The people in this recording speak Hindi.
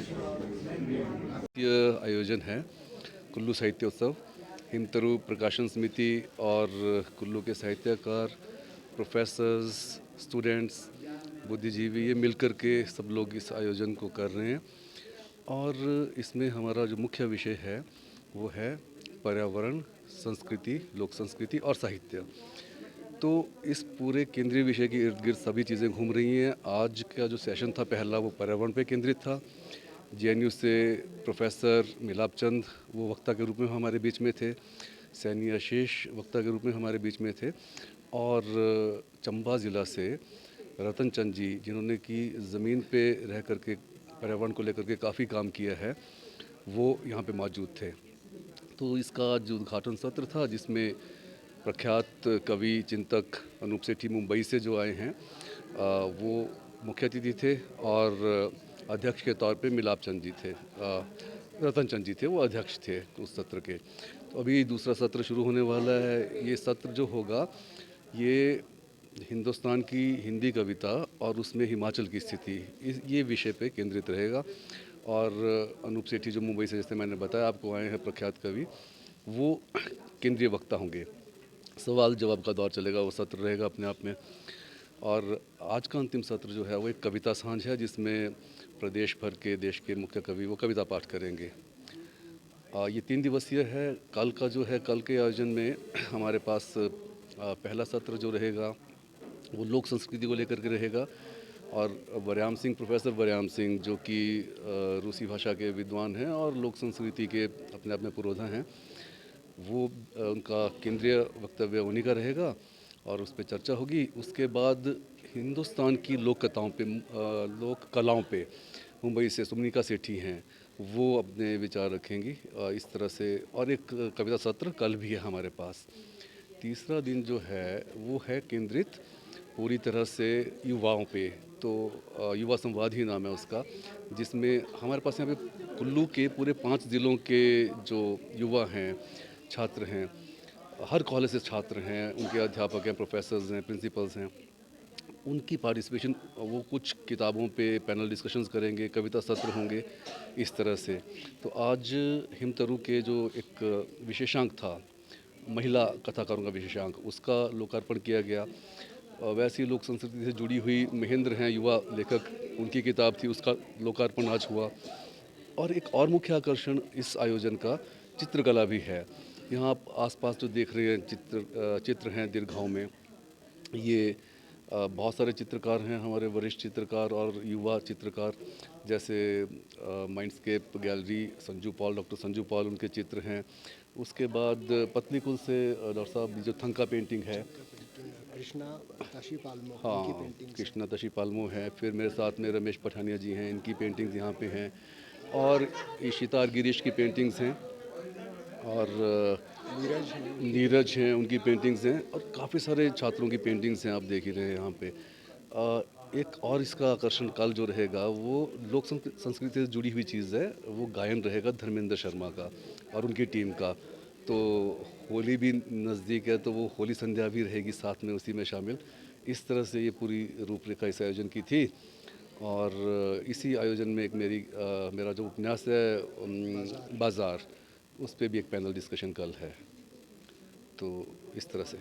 ये आयोजन है कुल्लू साहित्य उत्सव। हिमतरू प्रकाशन समिति और कुल्लू के साहित्यकार, प्रोफेसर्स, स्टूडेंट्स, बुद्धिजीवी ये मिलकर के सब लोग इस आयोजन को कर रहे हैं। और इसमें हमारा जो मुख्य विषय है वो है पर्यावरण, संस्कृति, लोक संस्कृति और साहित्य। तो इस पूरे केंद्रीय विषय के इर्द गिर्द सभी चीज़ें घूम रही हैं। आज का जो सेशन था पहला वो पर्यावरण पे केंद्रित था। जेएनयू से प्रोफेसर मिलाप चंद वो वक्ता के रूप में हमारे बीच में थे। सैनी आशीष वक्ता के रूप में हमारे बीच में थे। और चंबा ज़िला से रतन चंद जी जिन्होंने कि ज़मीन पे रह कर के पर्यावरण को लेकर के काफ़ी काम किया है, वो यहाँ पे मौजूद थे। तो इसका जो उद्घाटन सत्र था जिसमें प्रख्यात कवि चिंतक अनूप सेठी मुंबई से जो आए हैं वो मुख्य अतिथि थे। और अध्यक्ष के तौर पे मिलाप चंद जी थे, रतन चंद जी थे, वो अध्यक्ष थे उस सत्र के। तो अभी दूसरा सत्र शुरू होने वाला है। ये सत्र जो होगा ये हिंदुस्तान की हिंदी कविता और उसमें हिमाचल की स्थिति ये विषय पे केंद्रित रहेगा। और अनूप सेठी जो मुंबई से, जैसे मैंने बताया आपको, आए हैं प्रख्यात कवि, वो केंद्रीय वक्ता होंगे। सवाल जवाब का दौर चलेगा, वो सत्र रहेगा अपने आप में। और आज का अंतिम सत्र जो है वो एक कविता सांझ है जिसमें प्रदेश भर के देश के मुख्य कवि वो कविता पाठ करेंगे। ये 3 दिवसीय है। कल का जो है, कल के आयोजन में हमारे पास पहला सत्र जो रहेगा वो लोक संस्कृति को लेकर के रहेगा। और बरयाम सिंह, प्रोफेसर बरयाम सिंह जो कि रूसी भाषा के विद्वान हैं और लोक संस्कृति के अपने आप में पुरोधा हैं, वो उनका केंद्रीय वक्तव्य उन्हीं का रहेगा और उस पर चर्चा होगी। उसके बाद हिंदुस्तान की लोक कथाओं पे, लोक कलाओं पे मुंबई से सुमनिका सेठी हैं, वो अपने विचार रखेंगी इस तरह से। और एक कविता सत्र कल भी है हमारे पास। तीसरा दिन जो है वो है केंद्रित पूरी तरह से युवाओं पे। तो युवा संवाद ही नाम है उसका, जिसमें हमारे पास यहाँ पे कुल्लू के पूरे 5 ज़िलों के जो युवा हैं, छात्र हैं, हर कॉलेज से छात्र हैं, उनके अध्यापक हैं, प्रोफेसर्स हैं, प्रिंसिपल्स हैं, उनकी पार्टिसिपेशन, वो कुछ किताबों पे पैनल डिस्कशंस करेंगे, कविता सत्र होंगे, इस तरह से। तो आज हिमतरू के जो एक विशेषांक था, महिला कथाकारों का विशेषांक, उसका लोकार्पण किया गया। वैसी लोक संस्कृति से जुड़ी हुई महेंद्र हैं युवा लेखक, उनकी किताब थी, उसका लोकार्पण आज हुआ। और एक और मुख्य आकर्षण इस आयोजन का चित्रकला भी है। यहाँ आप आसपास जो देख रहे हैं चित्र हैं दीर्घाओं में, ये बहुत सारे चित्रकार हैं, हमारे वरिष्ठ चित्रकार और युवा चित्रकार, जैसे mindscape gallery Sanju Paul, doctor Sanju Paul, उनके चित्र हैं। उसके बाद पत्नीकुल से डॉक्टर साहब जो थंका पेंटिंग है, कृष्णा तशी पालमो, इनकी हाँ, पेंटिंग्स हैं। कृष्णा तशी पालमो है। फिर मेरे साथ में रमेश पठानिया जी हैं, इनकी पेंटिंग्स यहाँ पे हैं। और इशितार गिरीश की पेंटिंग्स हैं। और नीरज हैं, उनकी नीरज पेंटिंग्स हैं, हैं। उनकी पेंटिंग्स हैं। और काफ़ी सारे छात्रों की पेंटिंग्स हैं, आप देख ही रहे हैं यहाँ पे। एक और इसका आकर्षण कल जो रहेगा वो लोक संस्कृति से जुड़ी हुई चीज़ है, वो गायन रहेगा धर्मेंद्र शर्मा का और उनकी टीम का। तो होली भी नज़दीक है, तो वो होली संध्या भी रहेगी साथ में उसी में शामिल। इस तरह से ये पूरी रूपरेखा इस आयोजन की थी। और इसी आयोजन में एक मेरा जो उपन्यास है बाजार। बाज़ार, उस पे भी एक पैनल डिस्कशन कल है। तो इस तरह से